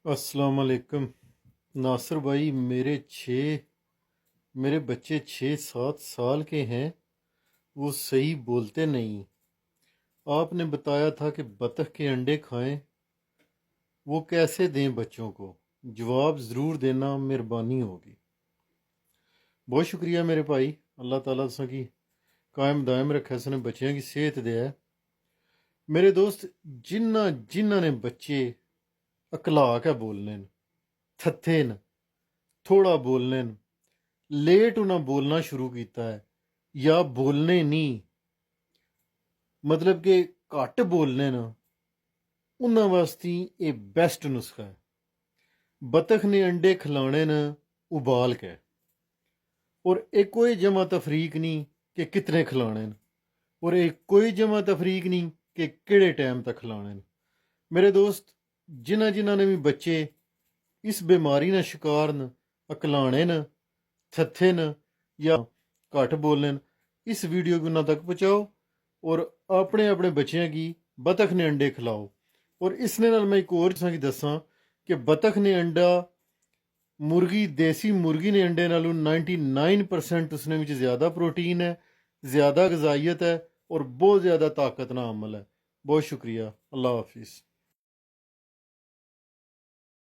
अस्सलाम वालेकुम। नासिर भाई, मेरे बच्चे 6-7 साल के हैं। वो सही बोलते नहीं। आपने बताया था कि बतख के अंडे खाएं। वो कैसे दें बच्चों को? जवाब ज़रूर देना, मेहरबानी होगी। बहुत शुक्रिया मेरे भाई। अल्लाह ताला तुसां की कायम दायम रखे, उसने बच्चों की सेहत दे। मेरे दोस्त, जिन्ना ने बच्चे अकला के बोलने न, थत्थे न, थोड़ा बोलने न, लेट उन्हें बोलना शुरू किया है या बोलने नहीं, मतलब कि घट बोलने ना, उन्होंने वास्ते ये बेस्ट नुस्खा है। बतख ने अंडे खिलाने न उबाल के, और एक कोई जमा तफरीक नहीं कि कितने खिलाने न, और एक कोई जमा तफरीक नहीं कि किहड़े टाइम तक खिलाने न। मेरे दोस्त, जिन्हां ने भी बच्चे इस बीमारी ना शिकार न, अकलाने न, थत्थे न या घट बोलने न, इस वीडियो को उन्होंने तक पहुँचाओ और अपने अपने बच्चों की बतख ने अंडे खिलाओ। और इसने नाल मैं एक होर तुसां की दस्सां कि बतख ने अंडा, मुर्गी, देसी मुर्गी ने अंडे नालों 99% उसने विच ज़्यादा प्रोटीन है, ज़्यादा गजाइयत है और बहुत ज़्यादा ताकत ना अमल है। बहुत शुक्रिया। अल्लाह हाफिज़।